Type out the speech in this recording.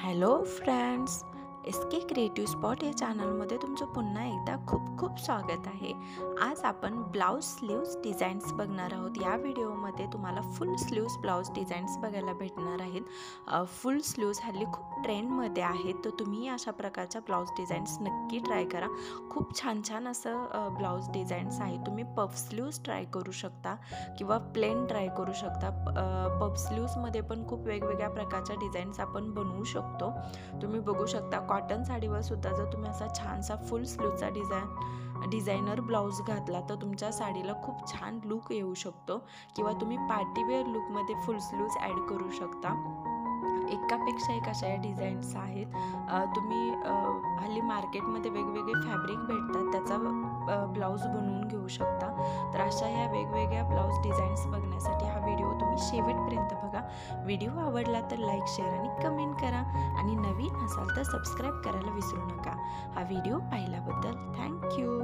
Hello friends, S के creative spot या चॅनलमध्ये तुमचं पुन्हा एकदा खूप खूप स्वागत आहे. आज आपण ब्लाऊज स्लीव्ज डिझाईन्स बघणार आहोत. या व्हिडिओमध्ये तुम्हाला फुल स्लीव्ज ब्लाऊज डिझाईन्स बघायला भेटणार आहेत. फुल स्लीव्ज हल्ली खूप ट्रेंडमध्ये आहेत, तर तुम्ही अशा प्रकारच्या ब्लाऊज डिझाईन्स नक्की ट्राय करा. खूप छान छान असं ब्लाऊज डिझाईन्स आहे. तुम्ही पफ स्लीव्ज ट्राय करू शकता किंवा प्लेन ट्राय करू शकता. पफ स्लीव्जमध्ये पण खूप वेगवेगळ्या प्रकारच्या डिझाईन्स आपण बनवू शकतो. तुम्ही बघू शकता कॉटन साडीवर सुद्धा जर तुम्ही असा छानसा फुल स्लीवचा डिझायनर ब्लाऊज घातला तर तुमच्या साडीला खूप छान लुक येऊ शकतो. किंवा तुम्ही पार्टीवेअर लुकमध्ये फुल स्लीव्ज ॲड करू शकता. एकापेक्षा एक अशा या डिझाईन्स आहेत. तुम्ही हल्ली मार्केटमध्ये वेगवेगळे फॅब्रिक भेटतात, त्याचा ब्लाऊज बनवून घेऊ शकता. तर अशा ह्या वेगवेगळ्या ब्लाऊज डिझाईन्स बघण्यासाठी हा व्हिडिओ तुम्ही शेवटपर्यंत बघा. व्हिडिओ आवडला तर लाईक, शेअर आणि कमेंट करा. आणि नवीन असाल तर सबस्क्राईब करायला विसरू नका. हा व्हिडिओ पाहिल्याबद्दल थँक्यू.